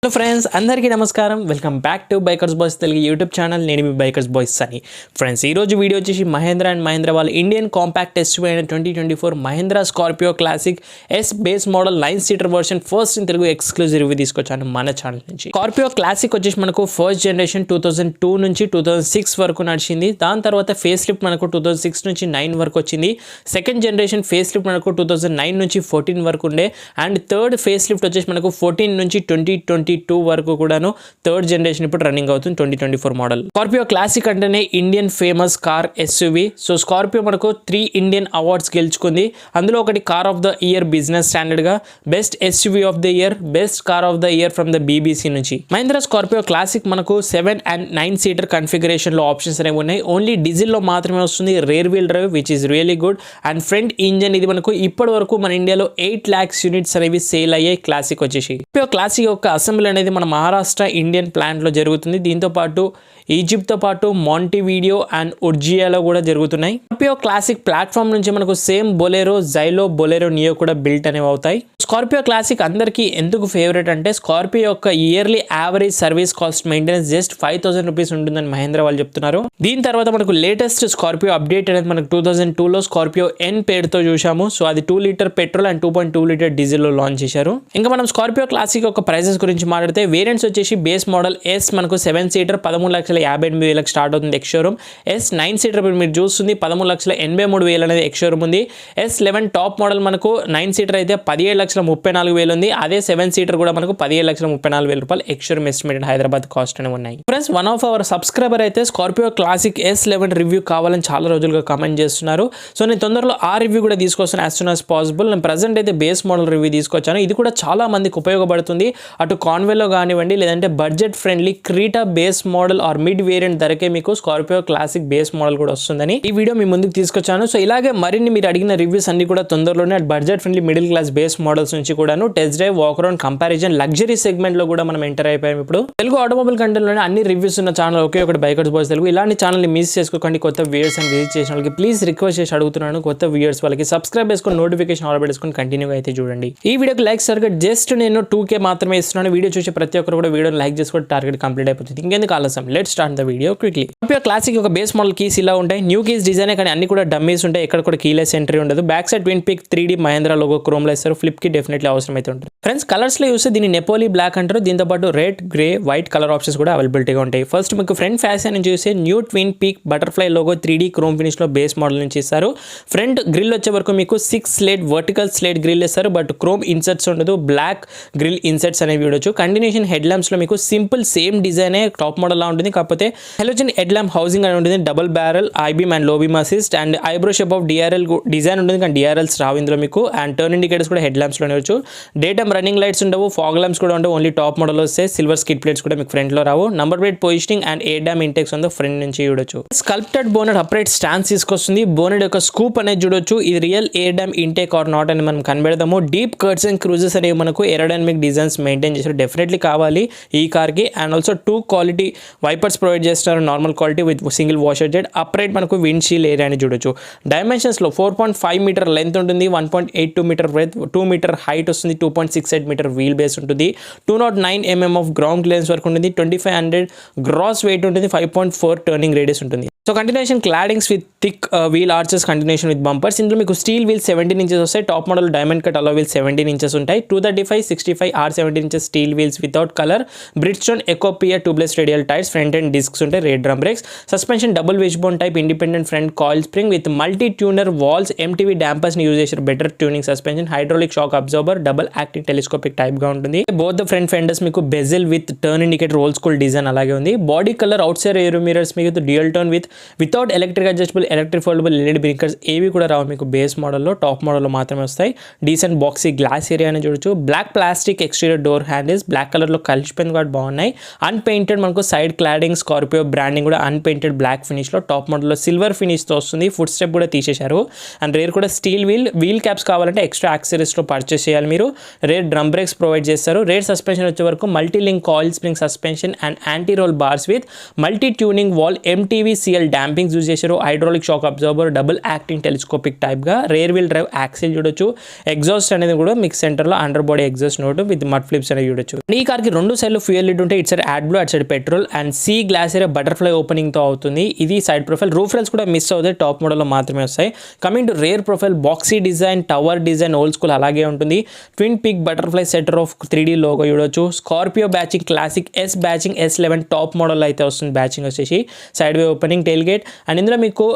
Hello friends, అందరికీ నమస్కారం. Welcome back to bikers boys Telugu YouTube channel. నేను మీ బైకర్స్ బాయ్స్ అని. ఫ్రెండ్స్, ఈరోజు వీడియో వచ్చేసి మహేంద్ర అండ్ మహేంద్ర వాళ్ళ ఇండియన్ కాంపాక్ట్ ఎస్యూవీ అయిన 2024 Mahindra Scorpio classic S base model 9 seater version first in Telugu exclusive review తీసుకొచ్చాను మన ఛానల్ నుంచి. స్కార్పియో క్లాసిక్ వచ్చేసి మనకు ఫస్ట్ జనరేషన్ 2002 నుంచి 2006 వరకు నడిచింది. దాని తర్వాత ఫేస్ లిఫ్ట్ మనకు 2006 నుంచి 9 వరకు వచ్చింది. సెకండ్ జనరేషన్ ఫేస్ లిఫ్ట్ మనకు 2009 నుంచి 14 వరకు ఉండే. అండ్ థర్డ్ ఫేస్ లిఫ్ట్ వచ్చేసి మనకు 14 నుంచి 2022 వరకు కూడాను థర్డ్ జనరేషన్ ఇప్పుడు రన్నింగ్ అవుతుంది 2024 మోడల్. స్కార్పియో క్లాసిక్ అంటేనే Indian famous car SUV. So Scorpio మనకు 3 ఇండియన్ అవార్డ్స్ గెలుచుకుంది. అందులో ఒకటి car of the year business standard గా, best SUV of the year, best car of the year from the BBC నుంచి. Mahindra Scorpio classic మనకు 7 and 9 seater configuration లో options అనేవి ఉన్నాయి. ఓన్లీ డీజిల్ లో మాత్రమే వస్తుంది. Rear wheel drive which is really good. And front engine ఇది మనకు ఇప్పటి వరకు మన ఇండియాలో 8 lakhs యూనిట్స్ అనేవి సేల్ అయ్యాయి క్లాసిక్ వచ్చేసి. క్లాసిక్ యొక్క అసెంబ్లీ అనేది మన మహారాష్ట్ర ఇండియన్ ప్లాంట్ లో జరుగుతుంది. దీంతో పాటు ఈజిప్ట్ తో పాటు మాంటివీడియో అండ్ ఉర్జియాలో కూడా జరుగుతున్నాయి. స్కార్పియో క్లాసిక్ ప్లాట్ఫామ్ నుంచి మనకు same Bolero, Xylo, Bolero neo కూడా బిల్ట్ అనేవి అవుతాయి. స్కార్పియో క్లాసిక్ అందరికీ ఎందుకు ఫేవరెట్ అంటే స్కార్పియో యొక్క yearly average service cost maintenance just 5,000 rupees ఉంటుందని మహేంద్ర వాళ్ళు చెప్తున్నారు. దీని తర్వాత మనకు లేటెస్ట్ స్కార్పియో అప్డేట్ అనేది మనకు 2002 లో స్కార్పియో ఎన్ పేరుతో చూసాము. సో అది 2 litre petrol and 2.2 litre diesel లో లాంచ్ చేశారు. ఇంకా మనం స్కార్పియో క్లాసిక్ యొక్క ప్రైసెస్ గురించి మాట్లాడితే వేరియంట్స్ వచ్చేసి బేస్ మోడల్ ఎస్ మనకు 7 సీటర్ 13,58,000 స్టార్ట్ అవుతుంది ఎక్స్ షోరూమ్. ఎస్ 9 సీటర్ మీరు చూస్తుంది 13,83,000 అనేది ఎక్స్ షోరూమ్ ఉంది. S11 టాప్ మోడల్ మనకు 9 సీటర్ అయితే 17,34,000 ఉంది. అదే 7 సీటర్ కూడా మనకు 17,34,000 రూపాయలు ex showroom estimated Hyderabad cost అనేవి ఉన్నాయి. Friends, one of our subscriber అయితే స్కార్పియో క్లాసిక్ S11 రివ్యూ కావాలని చాలా రోజులుగా కామెంట్ చేస్తున్నారు. సో నేను తొందరలో ఆ రివ్యూ కూడా తీసుకొస్తాను యాజ్ సూన్ యాజ్ పాసిబుల్. నేను ప్రజెంట్ అయితే బేస్ మోడల్ రివ్యూ తీసుకొచ్చాను. ఇది కూడా చాలా మందికి ఉపయోగపడుతుంది. అటు కాన్వేలో కానివ్వండి, లేదంటే budget friendly Creta base model or mid variant ధరకే మీకు స్కార్పియో క్లాసిక్ బేస్ మోడల్ కూడా వస్తుందని ఈ వీడియో మీ ముందుకు తీసుకొచ్చాను. సో ఇలాగే మరిన్ని మీరు అడిగిన రివ్యూస్ అన్ని కూడా తొందరలోనే budget friendly middle class base models నుంచి కూడాను test drive, walk around, comparison, luxury segment లో కూడా మనం ఎంటర్ అయిపోయాం. ఇప్పుడు తెలుగు ఆటోమొబైల్ కంటెంట్ లోనే అన్ని రివ్యూస్ ఉన్న ఛానల్ ఒకే ఒకటి బైకర్స్ బాయ్స్ తెలుగు. ఇలాంటి ఛానల్ ని మిస్ చేసుకోకండి. కొత్త వ్యూయర్స్ అని విజిట్ చేసిన వాళ్ళకి ప్లీజ్ రిక్వెస్ట్ చేసి అడుగుతున్నాను. కొత్త వ్యూయర్స్ వాళ్ళకి సబ్స్క్రైబ్ చేసుకొని నోటిఫికేషన్ ఆల్ పెట్టుకొని కంటిన్యూగా అయితే చూడండి. ఈ వీడియోకి లైక్ సరిగ్గా జస్ట్ నేను 2K మాత్రమే ఇస్తున్నాను. వీడియో చూసి ప్రతి ఒక్కరు కూడా వీడియోని లైక్ చేసుకొని టార్గెట్ కంప్లీట్ అయిపోతుంది. ఇంకెందుకు ఆలస్యం, let's start the video quickly. Scorpio classic ఒక బేస్ మోడల్ కీస్ ఇలా ఉంటాయి. న్యూ కీస్ డిజైన్ కానీ అన్ని కూడా డమ్మీస్ ఉంటాయి. ఎక్కడ కూడా కీలెస్ ఎంట్రీ ఉండదు. Back side twin peak 3D Mahindra logo chrome లో ఇస్తారు. ఫ్లిప్ కి డెఫినెట్లీ అవసరం అయితే ఉంటుంది. ఫ్రెండ్స్, కలర్స్ లో చూస్తే దీన్ని నెపోలీ బ్లాక్ అంటారు. దీంతో పాటు red, grey, white colour options కూడా అవైలబిలిటీగా ఉంటాయి. ఫస్ట్ మీకు ఫ్రంట్ ఫ్యాషన్ నుంచి చూస్తే new twin peak butterfly logo 3D chrome finish లో బేస్ మోడల్ నుంచి ఇస్తారు. ఫ్రంట్ గ్రిల్ వచ్చే వరకు మీకు 6 స్లేట్ వర్టికల్ స్లేట్ గ్రిల్ ఇస్తారు. బట్ క్రోమ్ ఇన్సర్ట్స్ ఉండదు. బ్లాక్ గ్రిల్ ఇన్సర్ట్స్ అనేవి చూడొచ్చు. కంటిన్యూషన్ హెడ్ ల్యాంప్స్ లో మీకు simple same design top model లా ఉంటుంది. కాకపోతే హెలోజన్ హెడ్ ల్యాంప్ హౌసింగ్ అని ఉంటుంది. Double barrel high beam and low beam assist and eyebrow shape of DRL design ఉంటుంది. కానీ DRLs రావు ఇందులో మీకు. అండ్ టర్న్ ఇండికేటర్స్ కూడా హెడ్ ల్యాంప్స్ లోనే వచ్చు. డే టైమ్ రన్నింగ్ లైట్స్ ఉండవు. ఫాగ్ ల్యాంప్స్ కూడా ఉండవు. ఓన్లీ టాప్ మోడల్ వస్తే సిల్వర్ స్కిడ్ ప్లేట్స్ కూడా మీకు ఫ్రంట్ లో రావు. Number plate positioning and air dam intakes ఉంది ఫ్రంట్ నుంచి చూడొచ్చు. స్కల్ప్టెడ్ బోనెట్ అప్రైట్ స్టాన్స్ తీసుకొస్తుంది. బోనెట్ యొక్క స్కూప్ అనేది చూడొచ్చు. ఇది real air dam intake or not అని మనం కనిపెడదాము. డీప్ కర్ట్స్ అండ్ క్రూజెస్ అనేవి మనకు ఏరోడైనమిక్ డిజైన్స్ మెయింటైన్ చేశారు. డెఫినెట్లీ కావాలి ఈ కార్ కి. And also 2 quality wipers provide చేస్తారు. Normal quality with single washer jet. Upright మనకు విండ్ షీల్డ్ ఏరియా అని చూడొచ్చు. డైమెన్షన్స్ లో 4.5 మీటర్ లెంత్ ఉంటుంది. 1.82 మీటర్ బ్రెత్, 2 మీటర్ హైట్ వస్తుంది. 2.68 మీటర్ వీల్ బేస్ ఉంటుంది. 209 mm ఆఫ్ గ్రౌండ్ క్లియరెన్స్ వరకు ఉంటుంది. 2500 గ్రాస్ వెయిట్ ఉంటుంది. 5.4 టర్నింగ్ రేడియస్ ఉంటుంది. So continuation claddings with thick wheel arches, continuation with bumpers. ఇందులో మీకు స్టీల్ వీల్స్ 17 ఇంచెస్ వస్తాయి. Top model diamond cut alloy wheels 17 inches ఉంటాయి. 235, 65 R17 inches steel wheels without colour. Bridgestone Ecopia tubeless radial tyres. Front and discs ఉంటాయి. Rear drum brakes. Suspension double wish bone type independent front coil spring with multi tuner valves. MTV dampers ని use చేశారు. Better tuning suspension. Hydraulic shock absorber. Double acting telescopic type గా ఉంటుంది. Both the front fenders మీకు bezel with turn indicator old school design అలాగే ఉంది. Body colour outside air mirrors మీకు dual tone without electric adjustable, electric foldable LED breakers ఏవి కూడా రావు మీకు base మోడల్లో. టాప్ మోడల్లో మాత్రమే వస్తాయి. డీసెంట్ బాక్సీ గ్లాస్ ఏరియా అని చూడొచ్చు. Black plastic exterior door handles black colour లో కలిసిపోయింది కూడా బాగున్నాయి. అన్పెయింటెడ్ మనకు సైడ్ క్లాడింగ్ స్కార్పియో బ్రాండింగ్ కూడా అన్పెయింటెడ్ బ్లాక్ ఫినిష్ లో. టాప్ మోడల్లో సిల్వర్ ఫినిష్ తో వస్తుంది. ఫుట్ స్టెప్ కూడా తీసేశారు. అండ్ రేర్ కూడా స్టీల్ వీల్ క్యాప్స్ కావాలంటే ఎక్స్ట్రా యాక్సెసరీస్ లో పర్చేస్ చేయాలి మీరు. రేర్ డ్రమ్ బ్రేక్స్ ప్రొవైడ్ చేస్తారు. రేర్ సస్పెన్షన్ వచ్చే వరకు multi link coil spring suspension and anti roll bars with multi tuning valve MTV CL dual dampings use చేశారు, hydraulic shock absorber, double acting telescopic టైప్గా, rear wheel drive axle చూడొచ్చు, exhaust అనేది కూడా మీకు సెంటర్లో under body exhaust note with mud flips అనేది చూడొచ్చు. ఈ కార్కి 2 సైడ్లు ఫ్యూయల్ లిడ్ ఉంటే ఇటు సైడ్ యాడ్ బ్లూ అటు సైడ్ పెట్రోల్ అండ్ సి గ్లాస్ ఏరియా బటర్ఫ్లై ఓపెనింగ్తో అవుతుంది. ఇది సైడ్ ప్రొఫైల్. రూఫ్ రైల్స్ కూడా మిస్ అవుతాయి, టాప్ మోడల్లో మాత్రమే వస్తాయి. Coming to rear profile, boxy design, tower design old school అలాగే ఉంటుంది. Twin peak butterfly centre of 3D logo చూడొచ్చు. Scorpio badging classic S badging S11 top model అయితే వస్తుంది. బ్యాచింగ్ వచ్చేసి side way opening tail gate and ఇందులో మీకు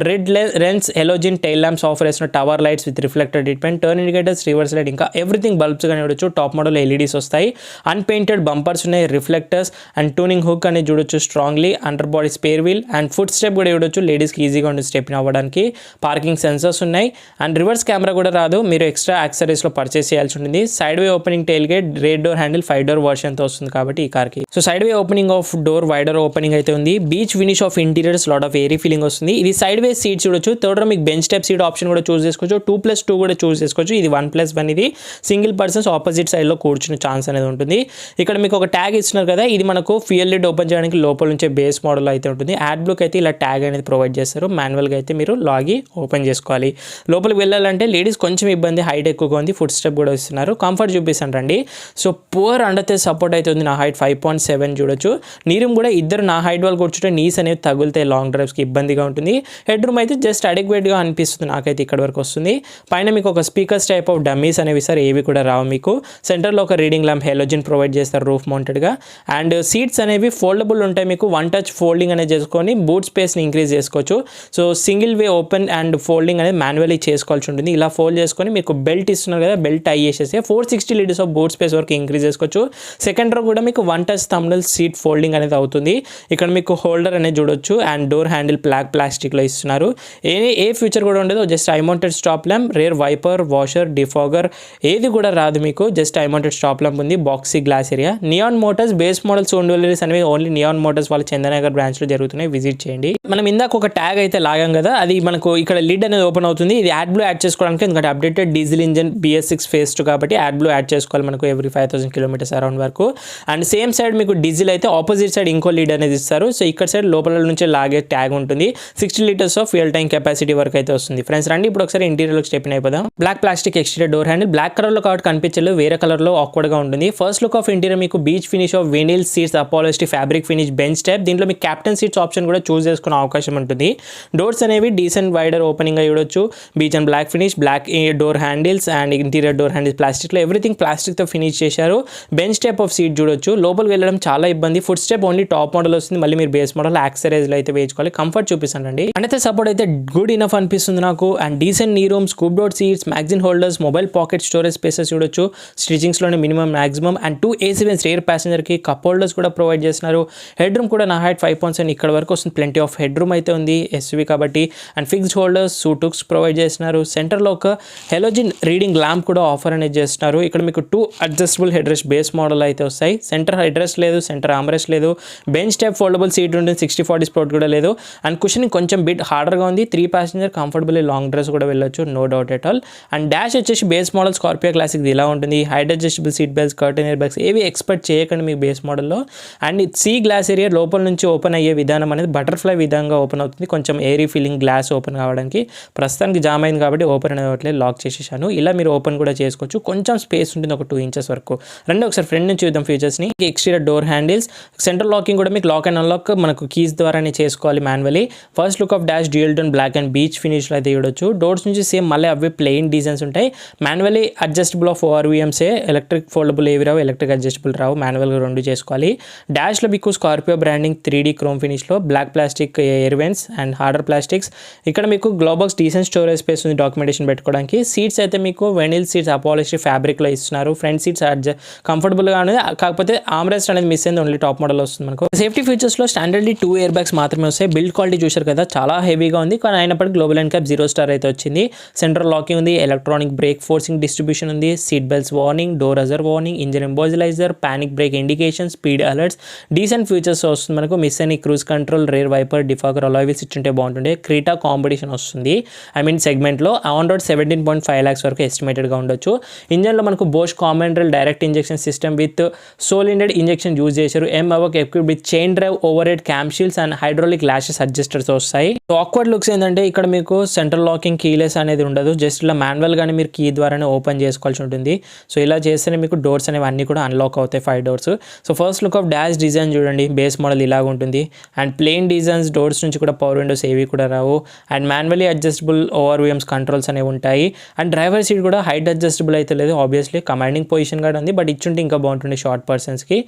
red lens halogen tail lamps offer చేసిన tower lights with reflector treatment, turn indicators, reverse light, ఇంకా everything bulbs కానీ చూడొచ్చు. Top model LEDs వస్తాయి. అన్పెయింటెడ్ బంపర్స్ ఉన్నాయి, రిఫ్లెక్టర్స్ అండ్ ట్యూనింగ్ హుక్ అనేది చూడొచ్చు. Strongly under body spare wheel and foot step కూడా చూడొచ్చు. లేడీస్కి ఈజీగా ఉంటుంది స్టెప్ అవ్వడానికి. పార్కింగ్ సెన్సర్స్ ఉన్నాయి అండ్ రివర్స్ కెమెరా కూడా రాదు, మీరు ఎక్స్ట్రా యాక్సెసరీస్లో పర్చేస్ చేయాల్సి ఉంటుంది. Side way opening tail gate, rear door handle 5 door వర్షన్తో వస్తుంది కాబట్టి ఈ కార్కి. So side way opening of door wider opening అయితే ఉంది. Beach finish of interiors, lot of airy feeling వస్తుంది. ఇది సైడ్ వే సీట్ చూడొచ్చు. థర్డ్ రో మీకు బెంచ్ టైప్ సీట్ ఆప్షన్ కూడా చూస్ చేసుకోవచ్చు. 2+2 కూడా చూస్ చేసుకోవచ్చు. ఇది 1+1, ఇది సింగిల్ పర్సన్స్ ఆపోజిట్ సైడ్లో కూర్చునే ఛాన్స్ అనేది ఉంటుంది. ఇక్కడ మీకు ఒక ట్యాగ్ ఇస్తున్నారు కదా, ఇది మనకు ఫ్యూయల్ లిడ్ ఓపెన్ చేయడానికి లోపల నుంచే బేస్ మోడల్ అయితే ఉంటుంది. యాడ్ బ్లూకి అయితే ఇలా ట్యాగ్ అనేది ప్రొవైడ్ చేస్తారు. మాన్యువల్గా అయితే మీరు లాగి ఓపెన్ చేసుకోవాలి. లోపలికి వెళ్ళాలంటే లేడీస్ కొంచెం ఇబ్బంది, హైట్ ఎక్కువగా ఉంది. ఫుట్ స్టెప్ కూడా ఇస్తున్నారు. కంఫర్ట్ చూపిస్తాను రండి. సో పువర్ అండర్తే సపోర్ట్ అయితే ఉంది. నా హైట్ 5.7 చూడొచ్చు. నీ రూమ్ కూడా ఇద్దరు నా హైట్ వాళ్ళు కూర్చుంటే నీస్ అనేవి తగులుతాయి, లాంగ్ డ్రైవ్స్కి ఇబ్బందిగా ఉంటుంది. హెడ్ రూమ్ అయితే జస్ట్ అడిక్వేట్గా అనిపిస్తుంది నాకైతే, ఇక్కడ వరకు వస్తుంది. పైన మీకు ఒక స్పీకర్స్ టైప్ ఆఫ్ డమ్మీస్ అనేవి సార్ ఏవి కూడా రావు మీకు. సెంటర్లో ఒక రీడింగ్ ల్యాంప్ హెలోజిన్ ప్రొవైడ్ చేస్తారు రూఫ్ మౌంటెడ్గా. అండ్ సీట్స్ అనేవి ఫోల్డబుల్ ఉంటాయి. మీకు 1 టచ్ ఫోల్డింగ్ అనేది చేసుకొని బూట్ స్పేస్ని ఇంక్రీజ్ చేసుకోవచ్చు. So single way open and folding అనేది మాన్యువల్లీ చేసుకోవాల్సి ఉంటుంది. ఇలా ఫోల్డ్ చేసుకొని మీకు బెల్ట్ ఇస్తున్నారు కదా, బెల్ట్ టై చేసేసి 460 లీటర్స్ ఆఫ్ బూట్ స్పేస్ వరకు ఇంక్రీజ్ చేసుకోవచ్చు. సెకండ్ రో కూడా మీకు 1 టచ్ థంబ్నెల్ సీట్ ఫోల్డింగ్ అనేది అవుతుంది. ఇక్కడ మీకు హోల్డర్ అనేది చూడొచ్చు అండ్ డోర్ హ్యాండిల్ ప్లాస్టిక్లో ఇస్తున్నారు. ఏ ఫీచర్ కూడా ఉండదు, just high mounted stop lamp, rear wiper, washer, defogger ఏది కూడా రాదు మీకు. జస్ట్ ఐమౌంటెడ్ స్టాప్ ల్యాంప్ ఉంది. Boxy glass area. Neon Motors base model soon deliveries అనేవి ఓన్లీ నియాన్ మోటార్స్ వాళ్ళ చందనగర్ బ్రాంచ్లో జరుగుతున్నాయి, విజిట్ చేయండి. మనం ఇందాక ఒక ట్యాగ్ అయితే లాగాం కదా, అది మనకు ఇక్కడ లిడ్ అనేది ఓపెన్ అవుతుంది. ఇది యాడ్ బ్లూ యాడ్ చేసుకోవడానికి, ఎందుకంటే updated diesel engine BS6 phase 2 కాబట్టి యాడ్ బ్లూ యాడ్ చేసుకోవాలి మనకు ఎవ్రీ 5000 కిలోమీటర్స్ అరౌండ్ వరకు. అండ్ సేమ్ సైడ్ మీకు డీజిల్ అయితే ఆపోజిట్ సైడ్ ఇంకో లీడ్ అనేది ఇస్తారు. సో ఇక్కడ సైడ్ లోపల నుంచి లాగే ట్యాగ్ ఉంటుంది. 60 litres of fuel tank capacity వరకు అయితే వస్తుంది. ఫ్రెండ్స్ రండి ఇప్పుడు ఒకసారి ఇంటీరియర్లోకి స్టెప్ అయిపోదాం. Black plastic exterior door handle, black కలర్లో కాబట్టి కనిపించలేదు, వేరే కలర్లో ఆక్వర్డ్గా ఉంటుంది. ఫస్ట్ లుక్ ఆఫ్ ఇంటీరియర్ మీకు beige finish of vinyl seats, upholstery fabric finish, bench type. దీంట్లో మీకు క్యాప్టెన్ సీట్స్ ఆప్షన్ కూడా చూస్ చేసుకునే అవకాశం ఉంటుంది. డోర్స్ అనేవి డీసెంట్ వైడర్ ఓపెనింగ్ అయ్యి చూడొచ్చు. Beige and black finish, black door handles and interior door handles ప్లాస్టిక్లో, ఎవ్రీథింగ్ ప్లాస్టిక్తో ఫినిష్ చేశారు. బెంచ్ టైప్ ఆఫ్ సీట్ చూడొచ్చు. లోపలికి వెళ్ళడం చాలా ఇబ్బంది. Foot step only top model వస్తుంది, మళ్ళీ మీరు బేస్ మోడల్ యాక్సెసరీస్లో అయితే వేసుకోవాలి. కంఫర్ట్ చూపిస్తానండి. అంటే సపోర్ట్ అయితే గుడ్ ఇనఫ్ అనిపిస్తుంది నాకు. And decent knee room, scoop door seats, magazine holders, mobile pocket storage spaces చూడొచ్చు. స్టిచింగ్స్లోనే minimum maximum and 2 AC vents rear ప్యాసింజర్కి కప్ హోల్డర్స్ కూడా ప్రొవైడ్ చేస్తున్నారు. హెడ్ రూమ్ కూడా నా హైట్ 5.7 ఇక్కడ వరకు వస్తుంది. ప్లెంటీ ఆఫ్ హెడ్ రూమ్ అయితే ఉంది SUV కాబట్టి. అండ్ ఫిక్స్డ్ హోల్డర్స్, సూటుక్స్ ప్రొవైడ్ చేస్తున్నారు. సెంటర్లో ఒక హెలోజిన్ రీడింగ్ ల్యాంప్ కూడా ఆఫర్ అనేది చేస్తున్నారు. ఇక్కడ మీకు 2 adjustable head rest base model అయితే వస్తాయి. సెంటర్ హెడ్ రెస్ట్ లేదు, సెంటర్ ఆర్మ్రెస్ట్ లేదు. బెంచ్ టైప్ ఫోల్డబుల్ సీట్ ఉంటుంది. 60/40 స్పోర్ట్ కూడా లేదు. అండ్ కుషనింగ్ కొంచెం బిట్ హార్డర్గా ఉంది. 3 ప్యాసింజర్ కంఫర్టబుల్లీ లాంగ్ డ్రెస్ కూడా వెళ్ళొచ్చు, no doubt at all. And dash వచ్చేసి బేస్ మోడల్ స్కార్పియో క్లాసిక్ ఇలా ఉంటుంది. Height adjustable seat belts, curtain air bags ఏవి ఎక్స్పెక్ట్ చేయకండి మీకు బేస్ మోడల్లో. అండ్ సి గ్లాస్ ఏరియా లోపల నుంచి ఓపెన్ అయ్యే విధానం అనేది బటర్ఫ్లై విధంగా ఓపెన్ అవుతుంది. కొంచెం ఏరీ ఫీలింగ్ గ్లాస్ ఓపెన్ కావడానికి. ప్రస్తుతానికి జామ్ అయింది కాబట్టి ఓపెన్ అనేది లాక్ చేసేసాను. ఇలా మీరు ఓపెన్ కూడా చేసుకోవచ్చు. కొంచెం స్పేస్ ఉంటుంది, ఒక 2 inches వరకు. రండి ఒకసారి ఫ్రంట్ నుంచి చూద్దాం ఫీచర్స్ని. Exterior door handles, central locking కూడా మీకు లాక్ అండ్ అన్లాక్ మనకు కీస్ ద్వారానే చేసుకోవాలి manually. First look of dash dual tone black and beige ఫినిష్లో అయితే చూడొచ్చు. డోర్స్ నుంచి సేమ్ మళ్ళీ అవే ప్లెయిన్ డిజైన్స్ ఉంటాయి. మాన్యువల్లీ అడ్జస్టబుల్ ఆఫ్ ORVMసే, ఎలక్ట్రిక్ ఫోల్డబుల్ ఏవి రావు, ఎలక్ట్రిక్ అడ్జస్టబుల్ రావు, మాన్యువల్గా 2 చేసుకోవాలి. డాష్లో మీకు స్కార్పియో బ్రాండింగ్ 3D క్రోమ్ ఫినిష్లో, black plastic air vents and harder plastics. ఇక్కడ మీకు గ్లోబాక్స్ డీసెంట్ స్టోరేజ్ స్పేస్ ఉంది డాక్యుమెంటేషన్ పెట్టుకోవడానికి. సీట్స్ అయితే మీకు వెనిల్ సీట్స్ అపాలిస్టీ ఫ్యాబ్రిక్లో ఇస్తున్నారు. ఫ్రంట్ సీట్స్ కంఫర్టబుల్గా అనేది, కాకపోతే ఆమ్రెస్ట్ అనేది మిస్ అయింది, ఓన్లీ టాప్ మోడల్ వస్తుంది మనకు. సేఫ్టీ ఫీచర్స్లో స్టాండర్డ్లీ 2 ఎయిర్ బ్యాగ్స్ మాత్రమే వస్తాయి. బిల్డ్ క్వాలిటీ చూశారు కదా, చాలా హెవీగా ఉంది, కానీ అయినప్పటికీ గ్లోబల్ అండ్ క్యాప్ 0 స్టార్ అయితే వచ్చింది. సెంట్రల్ లాకింగ్ ఉంది, ఎలక్ట్రానిక్ బ్రేక్ ఫోర్సింగ్ డిస్ట్రిబ్యూషన్ ఉంది, seat belts warning, door ajar warning, engine immobiliser, panic brake indication, speed alerts, decent features వస్తుంది మనకు. మిస్ అని cruise control, rear wiper, defogger, alloy wheels ఇచ్చుంటే బాగుంటుండే. Creta competition వస్తుంది సెగ్మెంట్లో. On road 17.5 lakhs వరకు ఎస్టిమేటెడ్గా ఉండొచ్చు. ఇంజన్లో మనకు Bosch common rail direct injection system with solenoid injection use చేశారు. MHawk equipped with chain drive, over head cam shafts and hydraulic hydraulic lashes adjusters వస్తాయి. సో ఆక్వర్డ్ లుక్స్ ఏంటంటే ఇక్కడ మీకు సెంట్రల్ లాకింగ్ కీలెస్ అనేది ఉండదు, జస్ట్ ఇలా మాన్యువల్గానే మీరు కీ ద్వారానే ఓపెన్ చేసుకోవాల్సి ఉంటుంది. సో ఇలా చేస్తేనే మీకు డోర్స్ అనేవి అన్నీ కూడా అన్లాక్ అవుతాయి, 5 doors. So first look of dash design చూడండి, బేస్ మోడల్ ఇలాగ ఉంటుంది. అండ్ ప్లెయిన్ డిజైన్స్ డోర్స్ నుంచి కూడా పవర్ విండోస్ ఏవి కూడా రావు. And manually adjustable ORVMs controls అనేవి ఉంటాయి. అండ్ డ్రైవర్ సీట్ కూడా హైట్ అడ్జస్టబుల్ అయితే లేదు, ఆబ్వియస్లీ కమాండింగ్ పొజిషన్ కూడా ఉంది, బట్ ఇచ్చుంటే ఇంకా బాగుంటుంది షార్ట్ పర్సన్స్కి.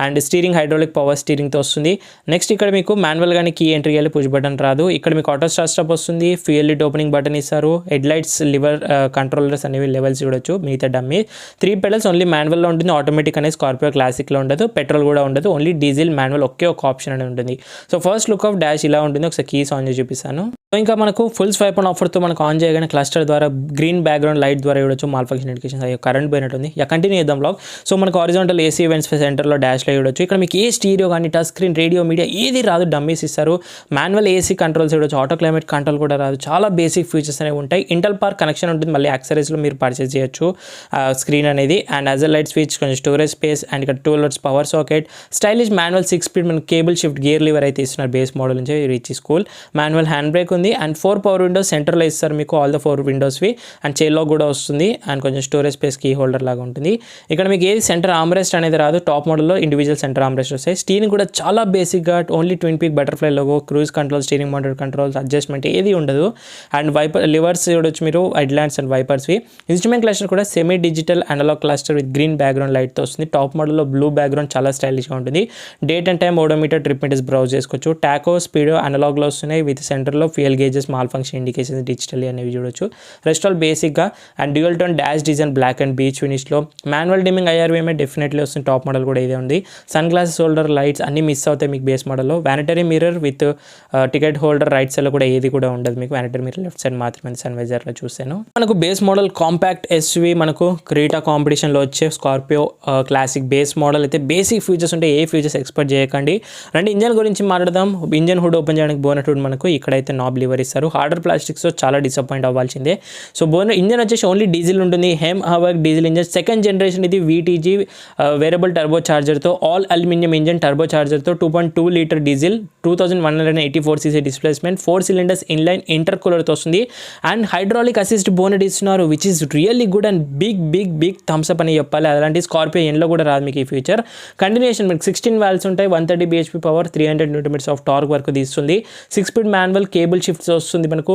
అండ్ స్టీరింగ్ హైడ్రాలిక్ పవర్ స్టీరింగ్తో వస్తుంది. నెక్స్ట్ ఇక్కడ మీకు మాన్యువల్గానే కీ ఎంట్రీ చేయాలి, పుష్ బటన్ రాదు. ఇక్కడ మీకు ఆటో స్టార్ట్ వస్తుంది, ఫ్యూయల్ లిడ్ ఓపెనింగ్ బటన్ ఇస్తారు. హెడ్ లైట్స్ లివర్ కంట్రోలర్స్ అనేవి లెవెల్స్ చూడొచ్చు. మిగతా డమ్మీ 3 పెడల్స్ ఓన్లీ మాన్యువల్లో ఉంటుంది, ఆటోమేటిక్ అనేది స్కార్పియో క్లాసిక్లో ఉండదు, పెట్రోల్ కూడా ఉండదు, ఓన్లీ డీజిల్ మాన్యువల్ ఒకే ఒక ఆప్షన్ అనేది ఉంటుంది. So first look of dash ఇలా ఉంటుంది. ఒకసారి కీస్ ఆన్ చేసి చూపిస్తాను. సో ఇంకా మనకు ఫుల్ స్వైప్ ఆన్ ఆఫర్తో మనకు ఆన్ చేయగానే క్లస్టర్ ద్వారా గ్రీన్ బ్యాక్గ్రౌండ్ లైట్ ద్వారా చూడొచ్చు మాల్ ఫంక్షన్ ఇండికేషన్స్. అయ్యో కరెంట్ పోయినట్టుంది. కంటిన్యూ చేద్దాం బ్లాగ్. సో మనకు హారిజాంటల్ ఏసీ ఈవెంట్స్ సెంటర్లో డాష్లో చూడొచ్చు. ఇక్కడ మీకు ఏ స్టీరియో కానీ టచ్ స్క్రీన్ రేడియో మీడియా ఏది రాదు, డమ్మీస్ ఇస్తారు. మాన్యువల్ ఏసీ కంట్రోల్స్ చూడొచ్చు, ఆటో క్లైమేట్ కంట్రోల్ కూడా రాదు. చాలా బేసిక్ ఫీచర్స్ అనేవి ఉంటాయి. ఇంటెల్ పార్క్ కనెక్షన్ ఉంటుంది, మళ్ళీ యాక్సరీస్లో మీరు పర్చేస్ చేయొచ్చు స్క్రీన్ అనేది. And as a light switch, కొంచెం స్టోరేజ్ స్పేస్, అండ్ ఇక్కడ 2 watts power socket, stylish manual 6 speed మన కేబుల్ షిఫ్ట్ గేర్ లివర్ అయితే ఇస్తున్నారు బేస్ మోడల్ నుంచి, రీచ్ స్కూల్. మాన్యువల్ హ్యాండ్ బ్రేక్ ఉంది. అండ్ 4 పవర్ విండోస్ సెంటర్లో ఇస్తారు మీకు, ఆల్ ద 4 విండోస్వి. అండ్ చైర్ లాక్ కూడా వస్తుంది. అండ్ కొంచెం స్టోరేజ్ స్పేస్ కీ హోల్డర్ లాగా ఉంటుంది. ఇక్కడ మీకు ఏది సెంటర్ ఆమ్రెస్ట్ అనేది రాదు, టాప్ మోడల్లో ఇండివిజువల్ సెంటర్ ఆమ్రెస్ట్ వస్తాయి. స్టీరింగ్ కూడా చాలా బేసిక్గా only twin peak butterfly logo, cruise control, steering mounted controls, adjustment ఏది ఉండదు. అండ్ వైపర్ లివర్స్ చూడొచ్చు మీరు, హెడ్ ల్యాండ్స్ అండ్ వైపర్స్వి. ఇన్స్ట్రుమెంట్ క్లస్టర్ కూడా semi digital analogue cluster with green background లైట్తో వస్తుంది. టాప్ మోడల్లో బ్లూ బ్యాక్గ్రౌండ్ చాలా స్టైలిష్గా ఉంటుంది. Date and time odometer, trip meters browse చేసుకోవచ్చు. టాకో స్పీడో అనలాగ్లో వస్తున్నాయి విత్ సెంటర్లో fuel gauges, mall function indications digitally అనేవి చూడొచ్చు. రెస్ట్ ఆల్ బేసిక్గా. And dual tone dash design black and beige ఫినిష్లో. మాన్యువల్ డిమింగ్ ఐఆర్వీఎంఏ డెఫినెట్లీ వస్తుంది, టాప్ మోడల్ కూడా ఇదే ఉంది. సన్ గ్లాసెస్ హోల్డర్, లైట్స్ అన్ని మిస్ అవుతాయి మీకు బేస్ మోడల్లో. Vanity mirror with ticket holder right సైడ్లో కూడా ఏది కూడా ఉండదు మీకు, వ్యానిటరీ మిర్రర్ లెఫ్ట్ సైడ్ మాత్రమే సన్ వైజర్లో చూసాను. మనకు బేస్ మోడల్ కాంపాక్ట్ ఎస్యూవీ, మనకు క్రీటా కాంపిటీషన్లో వచ్చే స్కార్పియో క్లాసిక్ బేస్ మోడల్ అయితే బేసిక్ ఫీచర్స్ ఉంటే ఏ ఫీచర్స్ ఎక్స్పెక్ట్ చేయకండి. రండి ఇంజన్ గురించి మాట్లాడదాం. ఇంజన్ హుడ్ ఓపెన్ చేయడానికి బోనట్ హుడ్ మనకు ఇక్కడైతే నాబ్ లివర్ ఇస్తారు. హార్డర్ ప్లాస్టిక్స్తో చాలా డిసప్పాయింట్ అవ్వాల్సిందే. సో ఇంజన్ వచ్చేసి ఓన్లీ డీజిల్ ఉంటుంది, mHawk diesel engine, second generation. ఇది VTG వేరియబుల్ టర్బో చార్జర్తో, ఆల్ అల్యూమినియం ఇంజన్ టర్బో చార్జర్తో, 2.2 litre diesel, 2184cc displacement, 4 cylinders inline inter కూలర్తో వస్తుంది. అండ్ హైడ్రాలిక్ అసిస్ట్ బోనెట్ ఇస్తున్నారు, which is really good and big Thums up అని చెప్పాలి. అలాంటి Scorpio ఎన్లో కూడా రాదు మీకు ఈ ఫీచర్. కంటిన్యూషన్ మీకు 16 వాల్వ్స్ ఉంటాయి, 130 bhp power, 300 Nm of torque వరకు తీస్తుంది. 6 స్పీడ్ మాన్యువల్ కేబుల్ షిఫ్ట్స్ వస్తుంది మనకు.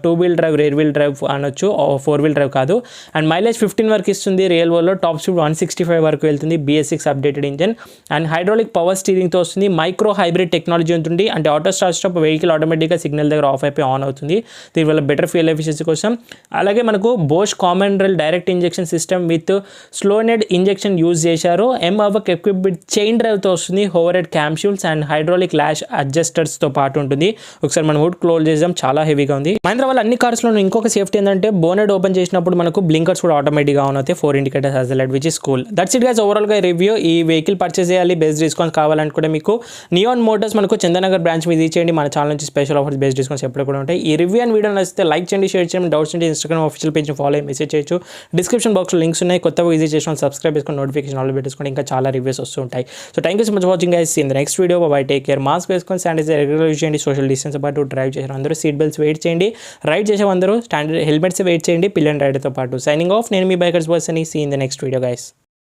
2 wheel drive, rear wheel drive అనొచ్చు, 4 వీల్ డ్రైవ్ కాదు. అండ్ మైలేజ్ 15 వరకు ఇస్తుంది రియల్ వరల్డ్లో. టాప్ స్పీడ్ 165 వరకు వెళ్తుంది. BS6 updated engine. And hydraulic power స్టీరింగ్తో వస్తుంది. మైక్రో హైబ్రిడ్ టెక్నాలజీ ఉంటుంది. అంటే ఆటో స్టార్ట్ వెహికల్ ఆటోమేటిక్గా సిగ్నల్ దగ్గర ఆఫ్ అయిపోయి ఆన్ అవుతుంది, దీనివల్ల బెటర్ ఫ్యూయల్ ఎఫిషియన్సీ కోసం. అలాగే మనకు Bosch common rail direct injection system with solenoid injection use చేశారు. MHAVOC ఎక్విప్డ్ విత్ చైన్ డ్రైవ్తో వస్తుంది. Over head camshafts and hydraulic lash అడ్జస్టర్స్తో పాటు ఉంటుంది. ఒకసారి మనం హుడ్ క్లోజ్ చేద్దాం, చాలా హెవీగా ఉంది. మహీంద్రా వాళ్ళ అన్ని కార్స్లో ఇంకొక సేఫ్టీ ఏంటంటే బోనెట్ ఓపెన్ చేసినప్పుడు మనకు బ్లింకర్స్ కూడా ఆటోమేటిక్గా ఆన్ అవుతాయి, 4 indicators as light, which is cool. That's it guys, ఓవరాల్గా రివ్యూ. ఈ వెహికల్ పర్చేస్ చేయాలి, బెస్ట్ డిస్కౌంట్స్ కావాలనుకుంటే మీకు నియాన్ మోటార్స్ మనకు చందనగర్ బ్రాంచ్ విజిట్ చేయండి. మన ఛానల్ నుంచి స్పెషల్ ఆఫర్స్, బెస్ట్ డిస్కౌంట్స్ ఎప్పుడు కూడా ఉంటాయి. ఈ రివ్యూ అండ్ వీడియో నచ్చితే లైక్ చేయండి, షేర్ చేయండి. డౌట్స్ ఉంటే ఇన్స్టాగ్రామ్ ఆఫీషియల్ పేజ్ ఫాలో అయ్యి మెసేజ్ చేయొచ్చు. డిస్క్రిప్షన్ బాక్స్లో లింక్స్ ఉన్నాయి, కొత్తగా విజిట్ చేసిన సబ్స్క్రైబ్ చేసుకొని నోటిఫికేషన్ ఆల్ పెట్టుకోండి. ఇంకా చాలా రివ్యూస్ వస్తూ ఉంటాయి. So thank you so much watching guys. In the next video by, take care. Mask వేసుకొని శానిటైజర్ రెగ్యులర్ యూజ్ చేయండి. సోషల్ డిస్టెన్స్ పాటు డ్రైవ్ చేశారు అందరూ సీట్ బెల్ట్స్ వెయిట్ చేయండి. రైడ్ చేసే అందరూ స్టాండర్డ్ హెల్మెట్స్ వెయిట్ చేయండి పిల్లల రైడర్తో పాటు. సైనింగ్ ఆఫ్, నేను మీ బైకర్స్ బాయ్స్ అని. See in the next video guys.